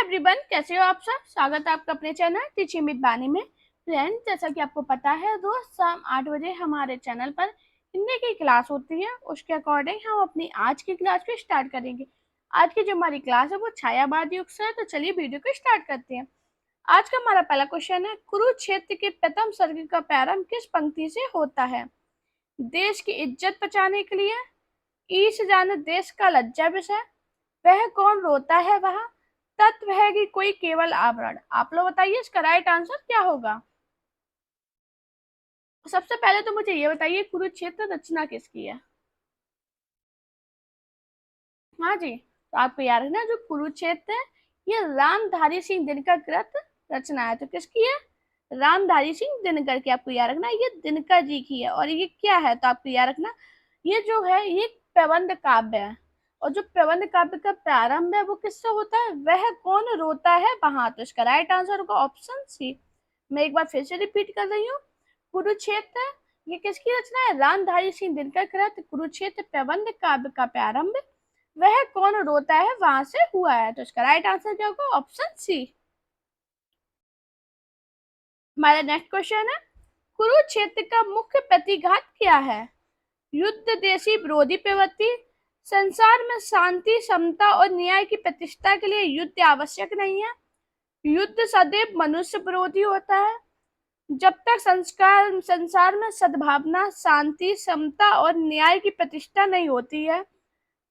Everyone, कैसे हो आप सब। स्वागत है आपका अपने चैनल टीचिंग विद बानी में। फ्रेंड, जैसा कि आपको पता है, रोज शाम 8 बजे हमारे चैनल पर हिंदी की क्लास होती है। उसके अकॉर्डिंग हम अपनी आज की क्लास को स्टार्ट करेंगे। आज की जो हमारी क्लास है वो छायावाद युग से है। तो चलिए वीडियो को स्टार्ट करते हैं। आज का हमारा पहला क्वेश्चन है, कुरुक्षेत्र के प्रथम सर्ग का प्रारंभ किस पंक्ति से होता है? देश की इज्जत बचाने के लिए, ईश जाने देश का लज्जा विषय, वह कौन रोता है वह, तत्व है कि कोई केवल आवरण। आप लोग बताइए इसका राइट आंसर क्या होगा। सबसे पहले तो मुझे ये बताइए, कुरुक्षेत्र रचना किसकी है? हाँ जी, तो आपको याद है ना, जो कुरुक्षेत्र है ये रामधारी सिंह दिनकर कृत रचना है। तो किसकी है? रामधारी सिंह दिनकर की। आपको याद रखना ये दिनकर जी की है। और ये क्या है? तो आपको याद रखना ये जो है ये प्रबंध काव्य है। और जो प्रबंध काव्य का प्रारंभ है वो किससे होता है? वह कौन रोता है वहां। तो इसका राइट आंसर होगा ऑप्शन सी। मैं एक बार फिर से रिपीट कर रही हूँ। कुरुक्षेत्र ये किसकी रचना है? रामधारी सिंह दिनकर कृत कुरुक्षेत्र प्रबंध काव्य का प्रारंभ वह कौन रोता है वहां से हुआ है। तो इसका राइट आंसर क्या होगा? Option C. हमारा नेक्स्ट क्वेश्चन है, कुरुक्षेत्र का मुख्य प्रतिघात क्या है? युद्ध, देशी विरोधी प्रवृत्ति, संसार में शांति, समता और न्याय की प्रतिष्ठा के लिए युद्ध आवश्यक नहीं है, युद्ध सदैव मनुष्य विरोधी होता है, जब तक संसार में सद्भावना, शांति, समता और न्याय की प्रतिष्ठा नहीं होती है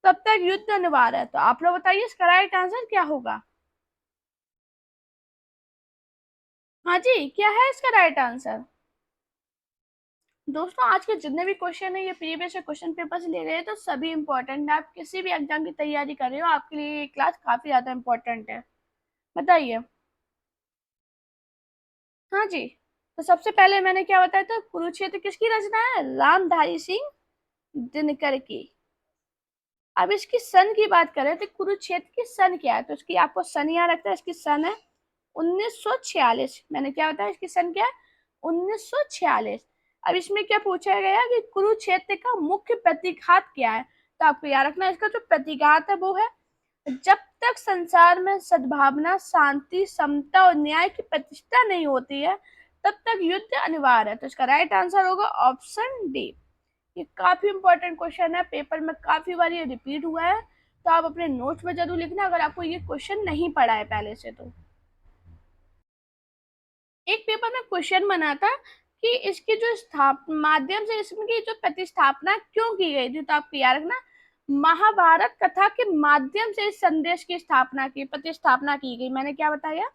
तब तक युद्ध अनिवार्य है। तो आप लोग बताइए इसका राइट आंसर क्या होगा। हाँ जी, क्या है इसका राइट आंसर? दोस्तों, आज के जितने भी क्वेश्चन है ये प्रीवियस क्वेश्चन पेपर से ले रहे हैं, तो सभी इंपॉर्टेंट है। आप किसी भी एग्जाम की तैयारी कर रहे हो आपके लिए ये क्लास काफी ज्यादा इंपॉर्टेंट है। बताइए। हाँ जी, तो सबसे पहले मैंने क्या बताया था, कुरुक्षेत्र किसकी रचना है? रामधारी सिंह दिनकर की। अब इसकी सन की बात करें तो कुरुक्षेत्र की सन क्या है? तो इसकी आपको सन याद रखता है। इसकी सन है 1946। मैंने क्या बताया, इसकी सन क्या है? 1946। अब इसमें क्या पूछा गया कि कुरुक्षेत्र का मुख्य प्रतिघात क्या है? तो आपको याद रखना इसका जो प्रतिघात है वो है, जब तक संसार में सद्भावना, शांति, समता और न्याय की प्रतिष्ठा नहीं होती है तब तक युद्ध अनिवार्य है। तो इसका राइट आंसर होगा ऑप्शन डी। ये काफी इंपॉर्टेंट क्वेश्चन है, पेपर में काफी बार ये रिपीट हुआ है। तो आप अपने नोट्स में जरूर लिखना अगर आपको ये क्वेश्चन नहीं पढ़ा है पहले से। तो एक पेपर में क्वेश्चन बना था कि इसकी जो माध्यम से इसकी जो प्रतिस्थापना क्यों की गई थी। तो आपको याद रखना महाभारत कथा के माध्यम से इस संदेश की स्थापना की प्रतिस्थापना की गई। मैंने क्या बताया?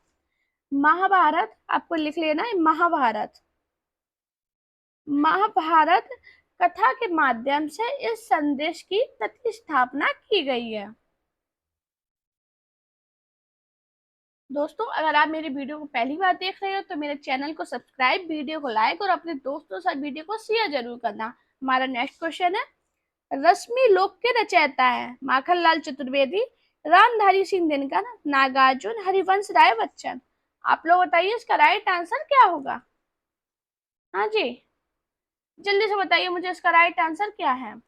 महाभारत, आपको लिख लेना है महाभारत। महाभारत कथा के माध्यम से इस संदेश की प्रतिस्थापना की गई है। दोस्तों, अगर आप मेरी वीडियो को पहली बार देख रहे हो तो मेरे चैनल को सब्सक्राइब, वीडियो को लाइक और अपने दोस्तों के साथ वीडियो को शेयर जरूर करना। हमारा नेक्स्ट क्वेश्चन है, रश्मि लोक के रचयिता है माखनलाल चतुर्वेदी, रामधारी सिंह दिनकर, नागार्जुन, हरिवंश राय बच्चन। आप लोग बताइए इसका राइट आंसर क्या होगा। हाँ जी, जल्दी से बताइए मुझे इसका राइट आंसर क्या है।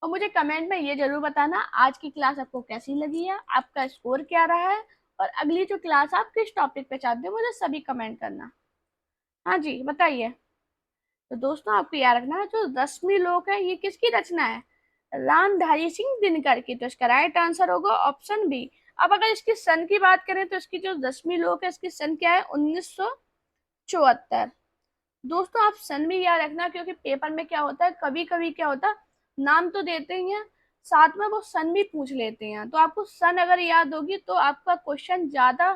और मुझे कमेंट में ये जरूर बताना आज की क्लास आपको कैसी लगी है, आपका स्कोर क्या रहा है, और अगली जो क्लास आप किस टॉपिक पे चाहते हो मुझे सभी कमेंट करना। हाँ जी, बताइए। तो दोस्तों, आपको याद रखना है जो रश्मि लोक है ये किसकी रचना है? रामधारी सिंह दिनकर की। तो इसका राइट आंसर होगा ऑप्शन बी। अब अगर इसकी सन की बात करें तो इसकी जो रश्मि लोक है इसकी सन क्या है? 1974। दोस्तों, आप सन भी याद रखना क्योंकि पेपर में क्या होता है, कभी कभी क्या होता है, नाम तो देते ही हैं साथ में वो सन भी पूछ लेते हैं। तो आपको सन अगर याद होगी तो आपका क्वेश्चन ज्यादा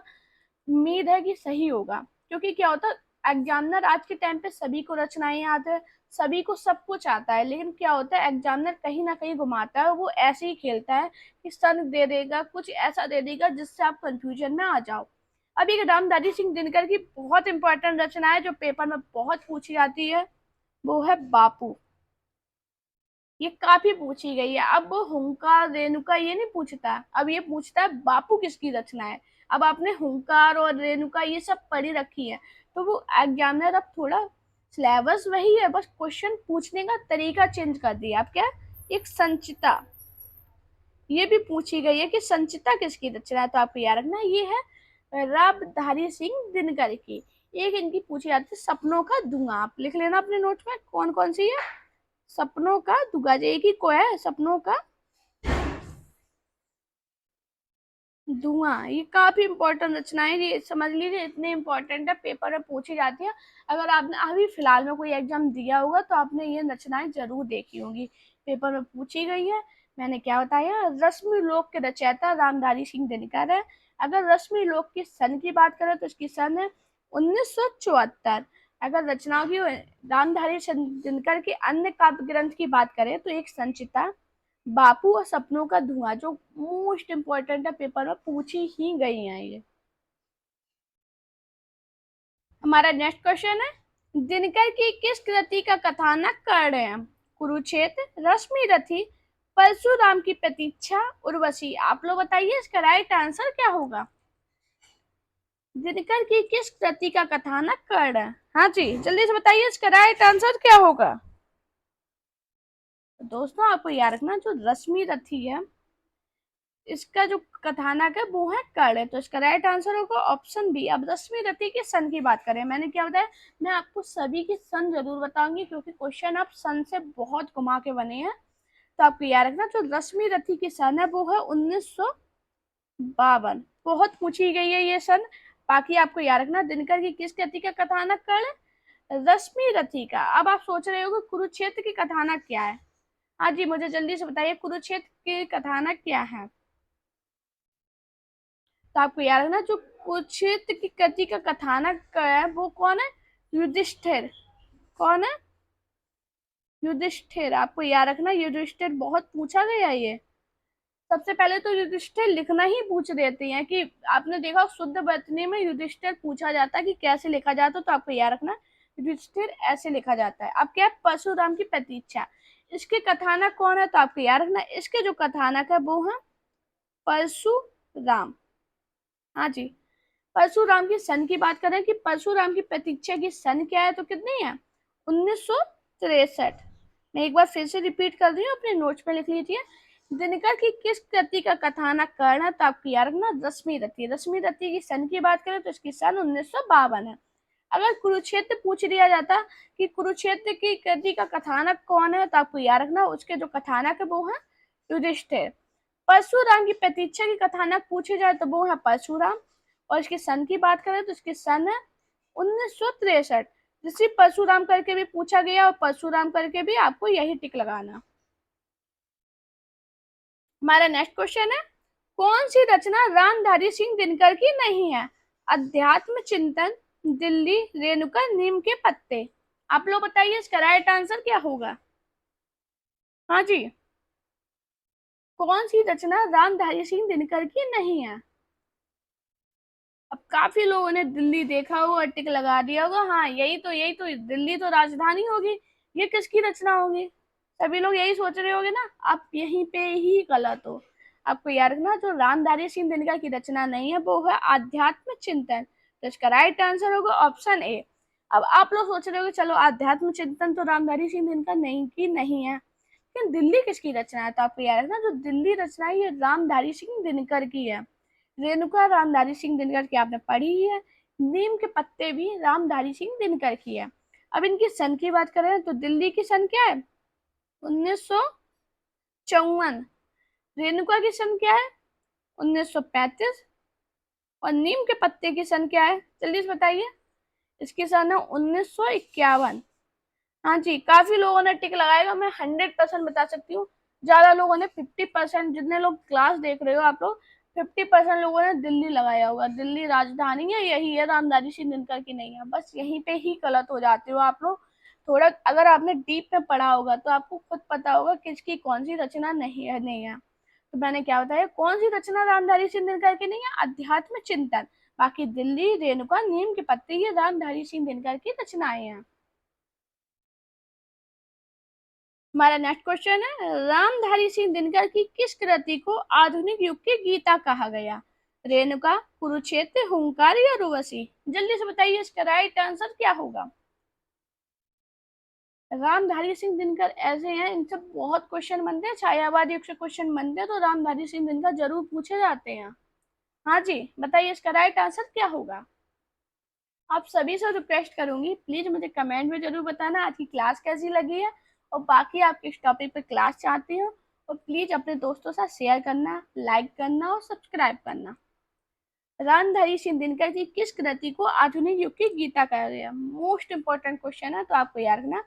उम्मीद है कि सही होगा। क्योंकि क्या होता है, एग्जामिनर आज के टाइम पे सभी को रचनाएं याद है, सभी को सब कुछ आता है, लेकिन क्या होता है एग्जामिनर कहीं ना कहीं घुमाता है। वो ऐसे ही खेलता है कि सन दे देगा, कुछ ऐसा दे देगा जिससे आप कंफ्यूजन में आ जाओ। अब एक रामधारी सिंह दिनकर की बहुत इंपॉर्टेंट रचना है जो पेपर में बहुत पूछी जाती है, वो है बापू। ये काफी पूछी गई है। अब वो हुंकार रेणुका ये नहीं पूछता, अब ये पूछता है बापू किसकी रचना है। अब आपने हुंकार और रेणुका ये सब पढ़ी रखी है, तो वो एग्जामिनर अब थोड़ा सिलेबस वही है, बस क्वेश्चन पूछने का तरीका चेंज कर दिया। अब क्या, एक संचिता, ये भी पूछी गई है कि संचिता किसकी रचना है, तो आपको याद रखना ये है रामधारी सिंह दिनकर की। एक इनकी पूछी जाती है सपनों का धुआं, आप लिख लेना अपने नोट्स में कौन कौन सी है। सपनों का धुआं, एक ही को है सपनों का धुआं, ये काफी इंपॉर्टेंट रचनाएं, ये समझ लीजिए इतने इंपॉर्टेंट है, पेपर में पूछी जाती है। अगर आपने अभी फिलहाल में कोई एग्जाम दिया होगा तो आपने ये रचनाएं जरूर देखी होंगी, पेपर में पूछी गई है। मैंने क्या बताया, रश्मि लोक के रचयिता रामधारी सिंह दिनकर है। अगर रश्मि लोक की सन की बात करें तो इसकी सन है 1974। अगर रचनाओं की रामधारी दिनकर के अन्य काव्य ग्रंथ की बात करें तो एक संचिता, बापू और सपनों का धुआं, जो मोस्ट इम्पोर्टेंट है, पेपर में पूछी ही गई है ये। हमारा नेक्स्ट क्वेश्चन है, दिनकर की किस कृति का कथानक कर रहे हैं? कुरुक्षेत्र, रश्मि रथी, परशुराम की प्रतीक्षा, उर्वशी। आप लोग बताइए इसका राइट आंसर क्या होगा? दिनकर की किस कृति का कथानक कर रहे हैं? हाँ जी, जल्दी से बताइए इसका राइट आंसर क्या होगा? दोस्तों आपको याद रखना, जो रश्मि रथी है इसका जो कथानक है वो है कर्ण, तो इसका राइट आंसर होगा ऑप्शन बी। अब रश्मि रति के सन की बात करें, मैंने क्या बताया, मैं आपको सभी की सन जरूर बताऊंगी क्योंकि क्वेश्चन आप सन से बहुत घुमा के बने हैं। तो आपको याद रखना, जो रश्मि रति की सन है वो है 1952, बहुत पूछी गई है ये सन। बाकी आपको याद रखना, दिनकर की किस कृति का कथानक कर्ण? रश्मि रथी का। अब आप सोच रहे हो कुरुक्षेत्र की कथानक क्या है? हाँ जी, मुझे जल्दी से बताइए कुरुक्षेत्र की कथानक क्या है। तो आपको याद है ना, जो कुरुक्षेत्र की कृति का कथानक है वो कौन है? युधिष्ठिर। कौन है? युधिष्ठिर। आपको याद रखना, युधिष्ठिर बहुत पूछा गया ये। सबसे पहले तो युधिष्ठिर लिखना ही पूछ देते हैं, कि आपने देखा शुद्ध वर्तनी में युधिष्ठिर पूछा जाता है कि कैसे लिखा जाता है, तो आपको याद रखना युधिष्ठिर ऐसे लिखा जाता है। अब क्या है, परशुराम की प्रतीक्षा, इसके कथानक कौन है? तो आपको याद रखना, इसके जो कथानक है वो है परशुराम। हाँ जी। परशुराम की सन की बात करें कि परशुराम की प्रतीक्षा की सन क्या है, तो कितनी है? 1963। मैं एक बार फिर से रिपीट कर रही हूँ, अपने नोट्स में लिख लीजिए। दिनकर की किस कृति का कथानक कर्ण है? तो आपको याद रखना रश्मि रति। रश्मि रति की सन की बात करें तो इसकी सन 1952 है। अगर कुरुक्षेत्र पूछ लिया जाता कि कुरुक्षेत्र की कृति का कथानक कौन है, तो आपको याद रखना उसके जो कथानक है वो है युधिष्ठिर। परशुराम की प्रतीक्षा की कथानक पूछे जाए तो वो है परशुराम। और इसके सन की बात करें तो इसकी सन है 1963। जिसे परशुराम करके भी पूछा गया और परशुराम करके भी आपको यही टिक लगाना। हमारा नेक्स्ट क्वेश्चन है, कौन सी रचना रामधारी सिंह दिनकर की नहीं है? अध्यात्म चिंतन, दिल्ली, रेणुका, नीम के पत्ते। आप लोग बताइए इसका राइट आंसर क्या होगा? हाँ जी, कौन सी रचना रामधारी सिंह दिनकर की नहीं है? अब काफी लोगों ने दिल्ली देखा होगा, टिक लगा दिया होगा, हाँ यही तो दिल्ली तो राजधानी होगी, ये किसकी रचना होगी? सभी लोग यही सोच रहे होंगे ना, आप यहीं पे ही गलत हो। आपको याद रखना, जो रामधारी सिंह दिनकर की रचना नहीं है वो है आध्यात्म चिंतन, तो इसका राइट आंसर होगा ऑप्शन ए। अब आप लोग सोच रहे हो चलो आध्यात्म चिंतन तो रामधारी सिंह दिनकर नहीं की नहीं है, लेकिन दिल्ली किसकी रचना है? तो आपको याद रखना, जो दिल्ली रचना है ये रामधारी सिंह दिनकर की है। रेणुका रामधारी सिंह दिनकर की आपने पढ़ी ही है। नीम के पत्ते भी रामधारी सिंह दिनकर की है। अब इनकी सन की बात करें तो दिल्ली की सन क्या है? 1954। रेणुका की सन क्या है? 1935। और नीम के पत्ते की सन क्या है, जल्दी से बताइए? इसकी सन है 1951। हाँ जी, काफी लोगों ने टिक लगाएगा, मैं 100% बता सकती हूँ। ज्यादा लोगों ने 50%, जितने लोग क्लास देख रहे हो आप लोग, 50% लोगों ने दिल्ली लगाया होगा। दिल्ली राजधानी है, यही है, रामधारी सिंह दिनकर की नहीं है। बस यहीं पे ही गलत हो जाते हो आप लोग। थोड़ा अगर आपने डीप में पढ़ा होगा तो आपको खुद पता होगा किसकी कौन सी रचना नहीं है। तो मैंने क्या बताया, कौन सी रचना रामधारी सिंह दिनकर की नहीं है? अध्यात्म चिंतन। बाकी दिल्ली, रेणुका, नीम के पत्ते ये रामधारी सिंह दिनकर की रचनाएं हैं। हमारा नेक्स्ट क्वेश्चन है, रामधारी सिंह दिनकर की किस कृति को आधुनिक युग की गीता कहा गया? रेणुका, कुरुक्षेत्र, हुंकार या उर्वशी। जल्दी से बताइए इसका राइट आंसर क्या होगा? रामधारी सिंह दिनकर ऐसे हैं, इनसे बहुत क्वेश्चन बनते हैं, छायावादी से क्वेश्चन बनते हैं, तो रामधारी सिंह दिनकर जरूर पूछे जाते हैं। हाँ जी, बताइए इसका राइट आंसर क्या होगा। आप सभी से रिक्वेस्ट करूंगी, प्लीज मुझे कमेंट में जरूर बताना आज की क्लास कैसी लगी है, और बाकी आप किस टॉपिक पे क्लास चाहते हो, और प्लीज अपने दोस्तों से शेयर करना, लाइक करना और सब्सक्राइब करना। रामधारी सिंह दिनकर की किस कृति को आधुनिक युग की गीता कहा गया। मोस्ट इंपॉर्टेंट क्वेश्चन है, तो आपको याद रखना,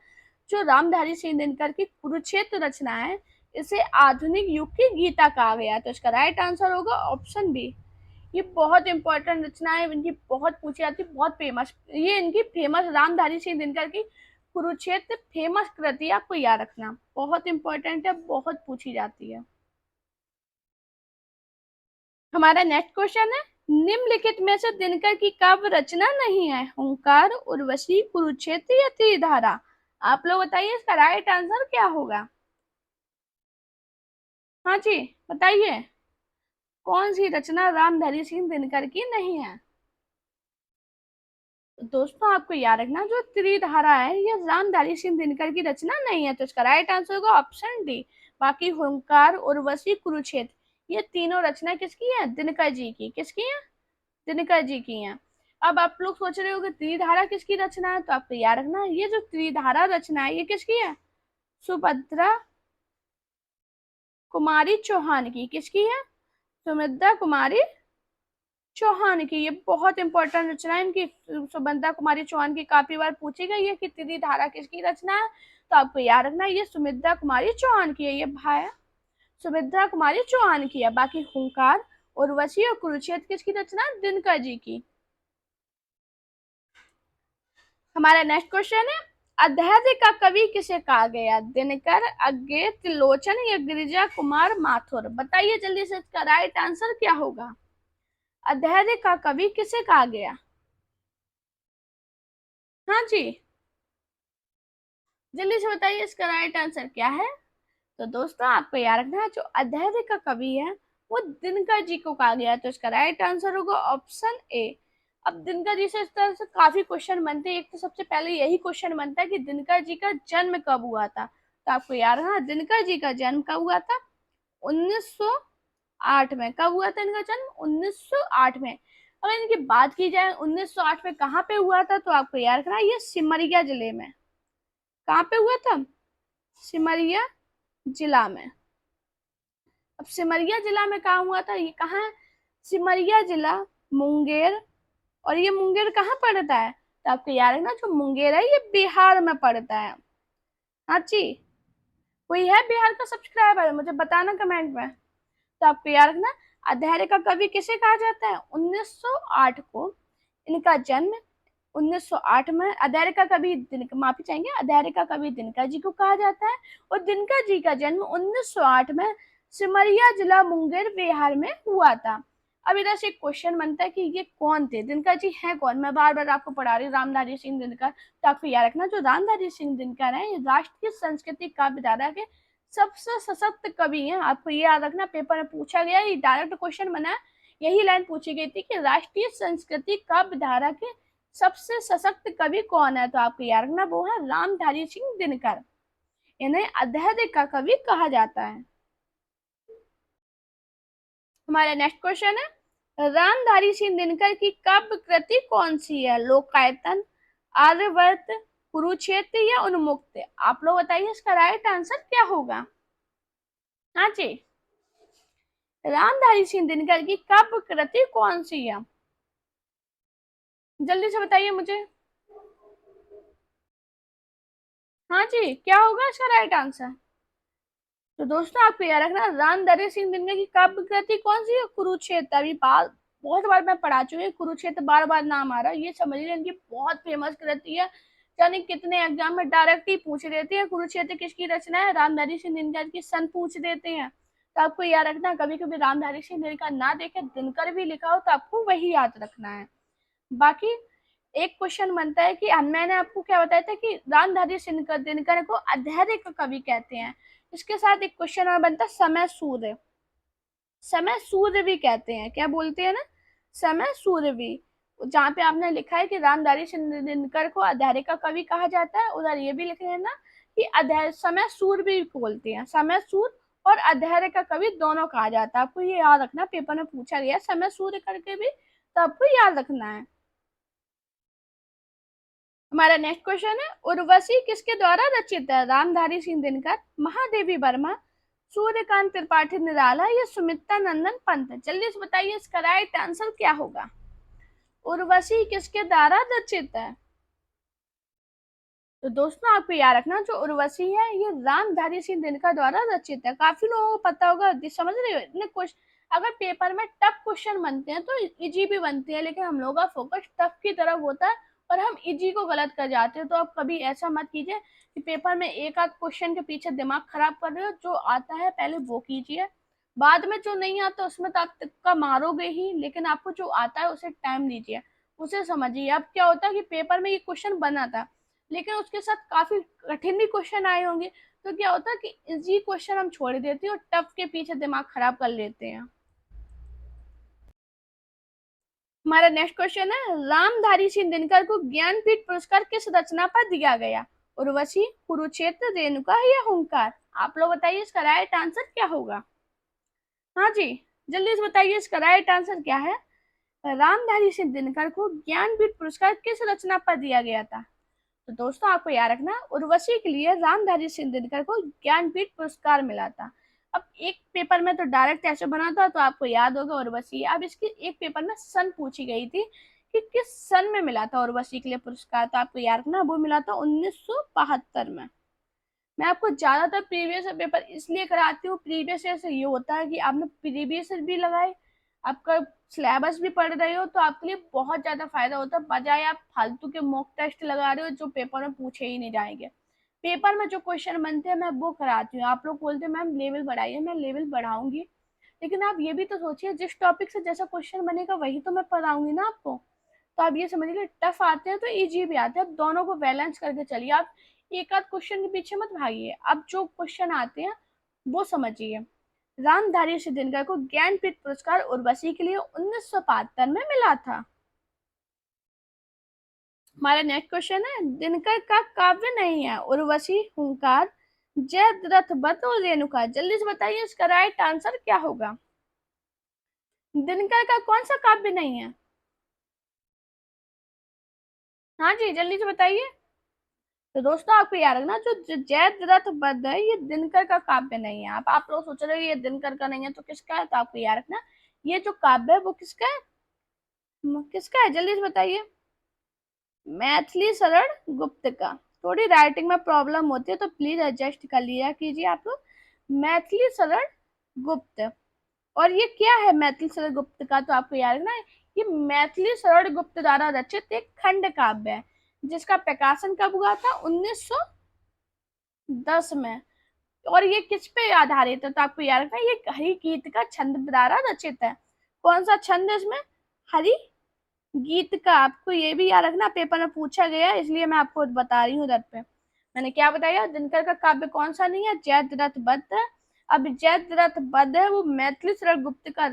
जो रामधारी सिंह दिनकर की कुरुक्षेत्र रचना है, इसे आधुनिक युग की गीता कहा गया। तो इसका राइट आंसर होगा ऑप्शन बी। ये बहुत इंपॉर्टेंट रचना है, इनकी बहुत पूछी जाती है, बहुत फेमस, ये इनकी फेमस रामधारी सिंह दिनकर की कुरुक्षेत्र फेमस कृति, आपको याद रखना, बहुत इंपॉर्टेंट है, बहुत पूछी जाती है। हमारा नेक्स्ट क्वेश्चन है, निम्नलिखित में से दिनकर की काव्य रचना नहीं है। ओंकार, उर्वशी, कुरुक्षेत्र या त्रिधारा। आप लोग बताइए इसका राइट आंसर क्या होगा। हाँ जी, बताइए कौन सी रचना रामधारी सिंह दिनकर की नहीं है। तो दोस्तों आपको याद रखना, जो त्रिधारा है ये रामधारी सिंह दिनकर की रचना नहीं है, तो इसका राइट आंसर होगा ऑप्शन डी। बाकी ओंकार, उर्वशी, कुरुक्षेत्र ये तीनों रचना किसकी है, दिनकर जी की। किसकी है, दिनकर जी की हैं। अब आप लोग सोच रहे हो कि त्रिधारा किसकी रचना है, तो आपको याद रखना, ये जो त्रिधारा रचना है ये किसकी है, सुभद्रा कुमारी चौहान की। किसकी है, सुभद्रा कुमारी चौहान की। ये बहुत इंपॉर्टेंट रचना है इनकी, सुभद्रा कुमारी चौहान की काफी बार पूछी गई है कि त्रिधारा किसकी रचना है, तो आपको याद रखना ये सुभद्रा कुमारी चौहान की है, ये भाई सुभद्रा कुमारी चौहान की है। बाकी हुंकार, उर्वशी और कुरुक्षेत्र किसकी रचना, दिनकर जी की। हमारा नेक्स्ट क्वेश्चन है, अध्याय का कवि किसे कहा गया, दिनकर, अज्ञे, त्रिलोचन या गिरिजा कुमार माथुर। बताइए जल्दी से इसका राइट आंसर क्या होगा। अध्याय का कवि किसे कहा गया। हाँ जी, जल्दी से बताइए इसका राइट आंसर क्या है। तो दोस्तों आपको याद रखना है, जो अध्याय का कवि है वो दिनकर जी को कहा गया है, तो इसका राइट आंसर होगा ऑप्शन ए। अब दिनकर जी से इस तरह से काफी क्वेश्चन बनते हैं, एक तो सबसे पहले यही क्वेश्चन बनता है कि दिनकर जी का जन्म कब हुआ था, तो आपको याद रखना दिनकर जी का जन्म कब हुआ था, 1908 में। कब हुआ था इनका जन्म, 1908 में। अगर इनकी बात की जाए 1908 में कहाँ पे हुआ था, तो आपको याद रखना ये सिमरिया जिले में। कहाँ पे हुआ था, सिमरिया जिला में। अब सिमरिया जिला में कहाँ हुआ था, ये कहाँ है, सिमरिया जिला मुंगेर, और ये मुंगेर कहाँ पड़ता है, तो आपको याद रखना जो मुंगेर है ये बिहार में पड़ता है। हाँ जी, कोई है बिहार का सब्सक्राइबर, मुझे बताना कमेंट में। तो आपको याद रखना, अध्याय का कवि किसे कहा जाता है, 1908 को इनका जन्म, 1908 में अध्याय का कवि माफी चाहेंगे, अध्याय का कवि दिनकर जी को कहा जाता है, और दिनकर जी का जन्म 1908 में सिमरिया जिला मुंगेर बिहार में हुआ था। अब इधर से एक क्वेश्चन बनता है कि ये कौन थे, दिनकर जी हैं कौन। मैं बार बार आपको पढ़ा रही हूँ रामधारी सिंह दिनकर, तो आपको याद रखना जो रामधारी सिंह दिनकर है राष्ट्रीय संस्कृति काव्य धारा के सबसे सशक्त कवि हैं। आपको ये याद रखना, पेपर में पूछा गया, ये डायरेक्ट क्वेश्चन बना, यही लाइन पूछी गई थी कि राष्ट्रीय संस्कृति काव्य धारा के सबसे सशक्त कवि कौन है, तो आपको याद रखना वो है रामधारी सिंह दिनकर। इन्हें अध्याय का कवि कहा जाता है। हमारा नेक्स्ट क्वेश्चन है, रामधारी सिंह दिनकर की काव्य कृति कौन सी है, लोकायतन, आर्यवर्त, कुरुक्षेत्र या उन्मुक्त। आप लोग बताइए इसका राइट आंसर क्या होगा। हाँ जी, रामधारी सिंह दिनकर की काव्य कृति कौन सी है, जल्दी से बताइए मुझे। हाँ जी, क्या होगा इसका राइट आंसर। तो दोस्तों आपको याद रखना, रामधारी सिंह दिनकर की काव्य कृति कौन सी है, कुरुक्षेत्र। अभी बार बहुत बार मैं पढ़ा चुकी हूँ, कुरुक्षेत्र बार बार नाम आ रहा है, ये समझ लीजिए इनकी बहुत फेमस कृति है। जाने कितने एग्जाम में डायरेक्ट ही पूछ देते हैं कुरुक्षेत्र किसकी रचना है, रामधारी सिंह दिनकर की सन पूछ देते हैं। तो आपको याद रखना, कभी कभी रामधारी सिंह दिनकर ना देखे दिनकर भी लिखा हो तो आपको वही याद रखना है। बाकी एक क्वेश्चन बनता है कि मैंने आपको क्या बताया था कि रामधारी सिंह दिनकर को अध्याय का कवि कहते हैं। इसके साथ एक क्वेश्चन और बनता है, समय सूर्य, समय सूर्य भी कहते हैं, क्या बोलते हैं ना, समय सूर्य भी। जहाँ पे आपने लिखा है कि रामधारी सिंह दिनकर को अधैर्य का कवि कहा जाता है, उधर ये भी लिख लेना कि अधैर्य समय सूर भी बोलते हैं, समय सूर और अधैर्य का कवि दोनों कहा जाता है। आपको ये याद रखना, पेपर में पूछा गया समय सूर्य करके भी, तो आपको याद रखना है। हमारा नेक्स्ट क्वेश्चन है, उर्वशी किसके द्वारा रचित है? रामधारी सिंह दिनकर, महादेवी वर्मा, सूर्यकांत त्रिपाठी निराला या सुमित्रा नंदन पंत? जल्दी से बताइए, इसका राइट आंसर क्या होगा? उर्वशी किसके द्वारा रचित है? तो दोस्तों आपको याद रखना, जो उर्वशी है ये रामधारी सिंह दिनकर द्वारा रचित है। काफी लोगों को पता होगा, समझ रहे हो? इतने क्वेश्चन अगर पेपर में टफ क्वेश्चन बनते हैं तो इजी भी बनते हैं, लेकिन हम लोगों का फोकस टफ की तरफ होता है और हम इजी को गलत कर जाते हैं। तो आप कभी ऐसा मत कीजिए कि पेपर में एक आध क्वेश्चन के पीछे दिमाग खराब कर रहे हो। जो आता है पहले वो कीजिए, बाद में जो नहीं आता उसमें तो आप तुक्का मारोगे ही, लेकिन आपको जो आता है उसे टाइम दीजिए, उसे समझिए। अब क्या होता है कि पेपर में ये क्वेश्चन बना था, लेकिन उसके साथ काफी कठिन भी क्वेश्चन आए होंगे, तो क्या होता है कि इजी क्वेश्चन हम छोड़ देते हैं और टफ के पीछे दिमाग खराब कर लेते हैं। हमारा नेक्स्ट क्वेश्चन है, रामधारी सिंह दिनकर को ज्ञानपीठ पुरस्कार किस रचना पर दिया गया? उर्वशी, कुरुक्षेत्र, रेणुका या हुंकार? आप लोग बताइए, इसका राइट आंसर क्या होगा? हाँ जी, जल्दी से बताइए, इसका राइट आंसर क्या है? रामधारी सिंह दिनकर को ज्ञानपीठ पुरस्कार किस रचना पर दिया गया था? तो दोस्तों आपको याद रखना, उर्वशी के लिए रामधारी सिंह दिनकर को ज्ञानपीठ पुरस्कार मिला था। अब एक पेपर में तो डायरेक्ट ऐसे बना था, तो आपको याद होगा उर्वशी। अब इसकी एक पेपर में सन पूछी गई थी कि किस सन में मिला था उर्वशी के लिए पुरस्कार, तो आपको याद रखना वो मिला था 1972 में। मैं आपको ज्यादातर प्रीवियस पेपर इसलिए कराती हूँ, प्रीवियस से ये होता है कि आपने प्रीवियस भी लगाए, आपका सिलेबस भी पढ़ रहे हो, तो आपके लिए बहुत ज्यादा फायदा होता है, बजाय आप फालतू के मॉक टेस्ट लगा रहे हो जो पेपर में पूछे ही नहीं जाएंगे। पेपर में जो क्वेश्चन बनते हैं मैं वो कराती हूँ। आप लोग बोलते हैं मैम लेवल बढ़ाइए, मैं लेवल बढ़ाऊंगी, लेकिन आप ये भी तो सोचिए, जिस टॉपिक से जैसा क्वेश्चन बनेगा वही तो मैं पढ़ाऊंगी ना आपको। तो आप ये समझिए, टफ आते हैं तो इजी भी आते हैं, आप दोनों को बैलेंस करके चलिए। आप एक आध क्वेश्चन के पीछे मत भागिए, अब जो क्वेश्चन आते हैं वो समझिए। रामधारी सिंह दिनकर को ज्ञानपीठ पुरस्कार उर्वशी के लिए 1972 में मिला था। हमारा नेक्स्ट क्वेश्चन है, दिनकर का काव्य नहीं है? उर्वशी, हुंकार, जयद्रथ बध और रेणुका? जल्दी से बताइए, इसका राइट आंसर क्या होगा? दिनकर का कौन सा काव्य नहीं है? हाँ जी, जल्दी से बताइए। तो दोस्तों आपको याद रखना, जो जयद्रथ वध है ये दिनकर का काव्य नहीं है। आप लोग सोच रहे हो ये दिनकर का नहीं है तो किसका है, तो आपको याद रखना ये जो काव्य है वो किसका है, किसका है? जल्दी से बताइए। मैथिली शरण गुप्त का। थोड़ी राइटिंग में प्रॉब्लम होती है तो प्लीज एडजस्ट कर लिया कीजिए आप लोग। मैथिली शरण गुप्त। और ये क्या है मैथिली शरण गुप्त का, तो आपको याद रखना ये मैथिली शरण गुप्त द्वारा रचित एक खंड काव्य है, जिसका प्रकाशन कब हुआ था? 1910 में। और ये किस पे आधारित है, तो आपको याद रखना ये हरि गीत का छंद द्वारा रचित है। कौन सा छंद है इसमें? हरि गीत का। आपको ये भी याद रखना, पेपर में पूछा गया इसलिए मैं आपको बता रही हूँ इधर पे। मैंने क्या बताया, दिनकर का काव्य कौन सा नहीं है? जयद्रथ वध है। अब जयद्रथ वध है वो मैथिली शरण गुप्त का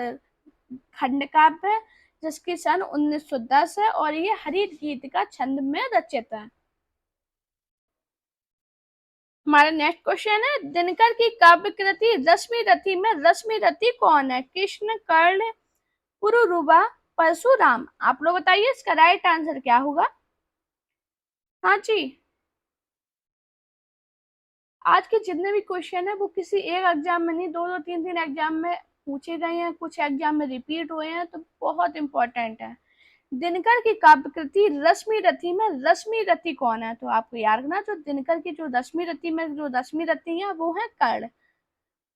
खंड काव्य है, जिसकी सन 1910 है और ये हरि गीत का छंद में रचित है। हमारा नेक्स्ट क्वेश्चन है, दिनकर की काव्य कृति रश्मि रथी में रश्मि रथी कौन है? कृष्ण, कर्ण, पुरुरुवा, परशुराम? आप लोग बताइए, इसका राइट आंसर क्या होगा? हाँ जी, आज के जितने भी क्वेश्चन है वो किसी एक एग्जाम में नहीं, दो दो तीन तीन एग्जाम में पूछे गए हैं, कुछ एग्जाम में रिपीट हुए हैं, तो बहुत इंपॉर्टेंट है। दिनकर की काव्य कृति रश्मि रथी में रश्मि रथी कौन है? तो आपको याद रखना, जो दिनकर की जो रश्मि रथी में जो रश्मि रथी है वो है कर्ण।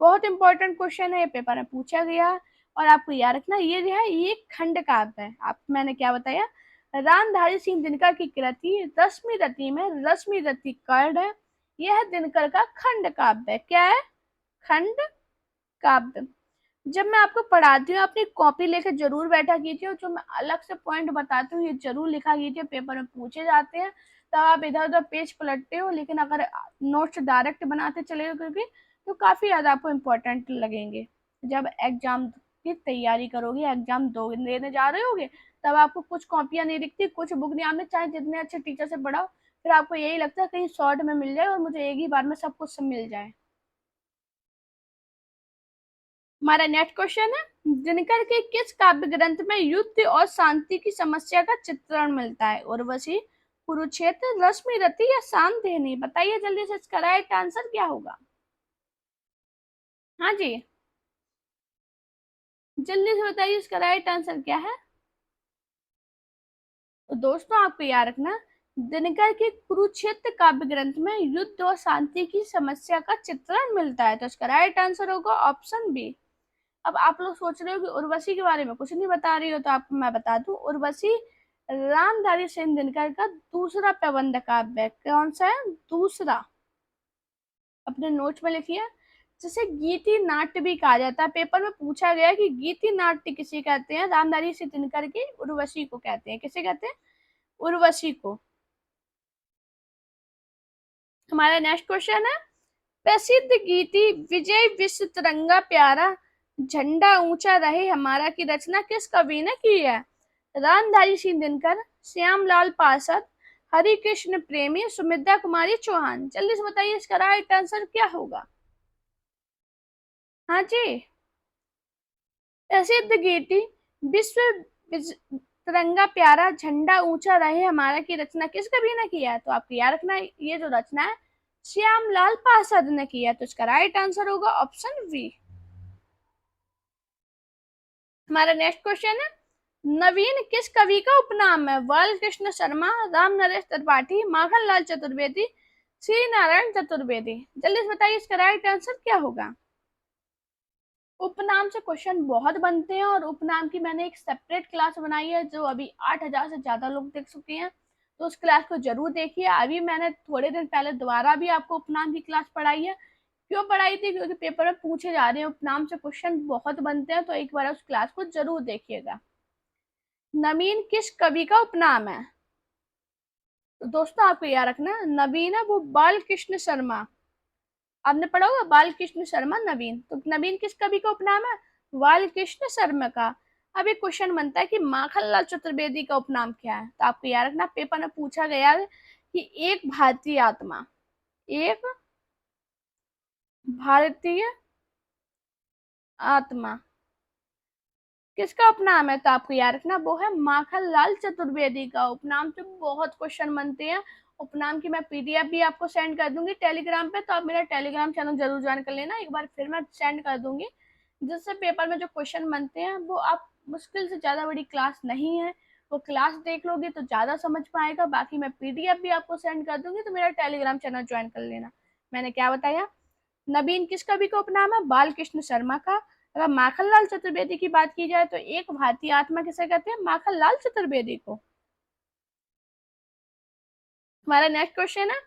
बहुत इंपॉर्टेंट क्वेश्चन है, ये पेपर में पूछा गया। और आपको याद रखना ये जो है ये खंड काव्य है। आप मैंने क्या बताया, रामधारी सिंह दिनकर की कृति रश्मि रथी में रश्मि रथी कर्ण है, यह दिनकर का खंड काव्य है। क्या है? खंड काव्य। जब मैं आपको पढ़ाती हूँ अपनी कॉपी लेकर जरूर बैठा कीजिए, और जो मैं अलग से पॉइंट बताती हूँ ये जरूर लिखा कीजिए, पेपर में पूछे जाते हैं। तब आप इधर उधर पेज पलटते हो, लेकिन अगर नोट्स डायरेक्ट बनाते चले क्योंकि तो काफी ज्यादा आपको इम्पोर्टेंट लगेंगे जब एग्जाम की तैयारी करोगे, एग्जाम दो देने जा रहे होगे, तब आपको कुछ कॉपियां नहीं दिखती, कुछ बुक नहीं, आपने चाहे जितने अच्छे टीचर से पढ़ाओ, फिर आपको यही लगता है कहीं शॉर्ट में मिल जाए और मुझे एक ही बार में सब कुछ सब मिल जाए। हमारा नेक्स्ट क्वेश्चन है, दिनकर के किस काव्य ग्रंथ में युद्ध और शांति की समस्या का चित्रण मिलता है? उर्वशी, कुरुक्षेत्र, रश्मि रथी या शांतिनी? बताइए जल्दी से, इसका राइट आंसर क्या होगा? हाँ जी, जल्दी से बताइए इसका राइट आंसर क्या है। तो दोस्तों आपको याद रखना, दिनकर के कुरुक्षेत्र काव्य ग्रंथ में युद्ध और शांति की समस्या का चित्रण मिलता है, तो इसका राइट आंसर होगा ऑप्शन बी। अब आप लोग सोच रहे हो कि उर्वशी के बारे में कुछ नहीं बता रही हो, तो आपको मैं बता दूं, उर्वशी रामधारी सिंह दिनकर का दूसरा प्रबंध काव्य है। कौन सा है? दूसरा। अपने नोट्स में लिखिए। जिसे गीति नाट्य भी कहा जाता है, पेपर में पूछा गया कि गीति नाट्य किसे कहते हैं? रामधारी सिंह दिनकर की उर्वशी को कहते हैं। किसे कहते हैं? उर्वशी को। हमारा नेक्स्ट क्वेश्चन है, प्रसिद्ध गीति विजय विश्व तिरंगा प्यारा झंडा ऊंचा रहे हमारा की रचना किस कवि ने की है? रामधारी सिंह दिनकर, श्यामलाल पार्षद, हरि कृष्ण प्रेमी, सुमित्रा कुमारी चौहान? जल्दी से बताइए इसका राइट आंसर क्या होगा। हाँ जी, प्रसिद्ध गीति विश्व तिरंगा प्यारा झंडा ऊंचा रहे हमारा की रचना किस कवि ने किया है? तो आपको याद रखना है, ये जो रचना है श्यामलाल पार्षद ने किया है, तो इसका राइट आंसर होगा ऑप्शन बी। हमारा नेक्स्ट क्वेश्चन है, नवीन किस कवि का उपनाम है? बालकृष्ण शर्मा, राम नरेश त्रिपाठी, माखनलाल चतुर्वेदी, श्री नारायण चतुर्वेदी? जल्दी से बताइए इसका राइट आंसर क्या होगा। उपनाम से क्वेश्चन बहुत बनते हैं और उपनाम की मैंने एक सेपरेट क्लास बनाई है जो अभी 8,000 से ज्यादा लोग देख चुके हैं, तो उस क्लास को जरूर देखिए। अभी मैंने थोड़े दिन पहले दोबारा भी आपको उपनाम की क्लास पढ़ाई है। क्यों पढ़ाई थी? क्योंकि पेपर में पूछे जा रहे हैं, उपनाम से क्वेश्चन बहुत बनते हैं, तो एक बार उस क्लास को जरूर देखिएगा। नवीन किस कवि का उपनाम है? तो दोस्तों आपको याद रखना, नवीन है वो बाल कृष्ण शर्मा। आपने पढ़ा होगा बाल कृष्ण शर्मा नवीन, तो नवीन किस कवि का उपनाम है? बाल कृष्ण शर्मा का। अब एक क्वेश्चन बनता है कि माखनलाल चतुर्वेदी का उपनाम क्या है? तो आपको याद रखना, पेपर में पूछा गया है कि एक भारतीय आत्मा, एक भारतीय आत्मा किसका उपनाम है? तो आपको याद रखना वो है माखनलाल चतुर्वेदी का। उपनाम से बहुत क्वेश्चन बनते हैं। उपनाम की मैं पीडीएफ भी आपको सेंड कर दूंगी टेलीग्राम पे, तो आप मेरा टेलीग्राम चैनल जरूर ज्वाइन कर लेना। एक बार फिर मैं सेंड कर दूंगी, जिससे पेपर में जो क्वेश्चन बनते हैं वो आप, मुश्किल से ज्यादा बड़ी क्लास नहीं है, वो क्लास देख लोगे तो ज्यादा समझ पाएगा। बाकी मैं पीडीएफ भी आपको सेंड कर दूंगी, तो मेरा टेलीग्राम चैनल ज्वाइन कर लेना। मैंने क्या बताया? नवीन किस कवि का उपनाम है? बालकृष्ण शर्मा का। अगर माखनलाल चतुर्वेदी की बात की जाए तो एक भारतीय आत्मा किसे कहते हैं? माखनलाल चतुर्वेदी को। हमारा नेक्स्ट क्वेश्चन है,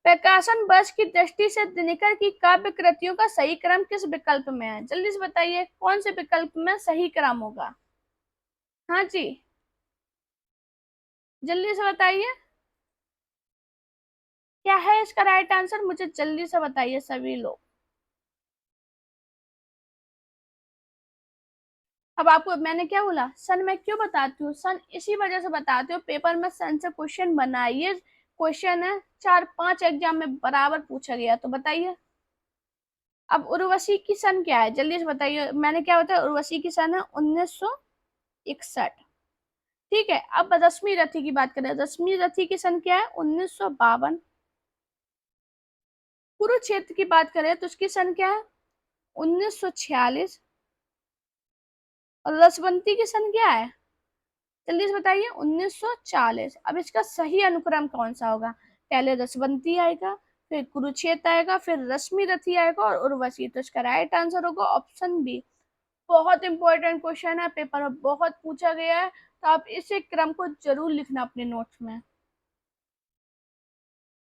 प्रकाशन वर्ष की दृष्टि से दिनकर की काव्य कृतियों का सही क्रम किस विकल्प में है? जल्दी से बताइए कौन से विकल्प में सही क्रम होगा। हाँ जी, जल्दी से बताइए क्या है इसका राइट आंसर, मुझे जल्दी से बताइए सभी लोग। अब आपको मैंने क्या बोला, सन मैं क्यों बताती हूँ? सन इसी वजह से बताती हूँ, पेपर में सन से क्वेश्चन बनाइए। क्वेश्चन है 4-5 एग्जाम में बराबर पूछा गया, तो बताइए। अब उर्वशी की सन क्या है? जल्दी से बताइए। मैंने क्या बताया? उर्वशी की सन है 1961। ठीक है, अब रश्मि रथी की बात करें। रश्मि रथी की सन क्या है? 1952। कुरुक्षेत्र की बात करें तो उसकी सन क्या है? 1946। और रसवंती की सन क्या है? जल्दी से बताइए। 1940। अब इसका सही अनुक्रम कौन सा होगा? पहले रसवंती आएगा, फिर कुरुक्षेत्र आएगा, फिर रश्मि रथी आएगा और उर्वशी, तो इसका राइट आंसर होगा ऑप्शन बी। बहुत इंपॉर्टेंट क्वेश्चन है, पेपर में बहुत पूछा गया है, तो आप इस क्रम को जरूर लिखना अपने नोट्स में।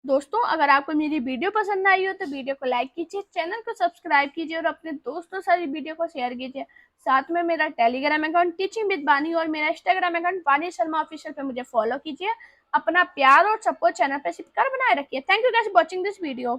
दोस्तों अगर आपको मेरी वीडियो पसंद आई हो तो वीडियो को लाइक कीजिए, चैनल को सब्सक्राइब कीजिए और अपने दोस्तों सारी वीडियो को शेयर कीजिए। साथ में मेरा टेलीग्राम अकाउंट टीचिंग विद बानी और मेरा इंस्टाग्राम अकाउंट बानी शर्मा ऑफिशियल पे मुझे फॉलो कीजिए। अपना प्यार और सपोर्ट चैनल पे चिपकर बनाए रखिए। Thank you guys watching this video.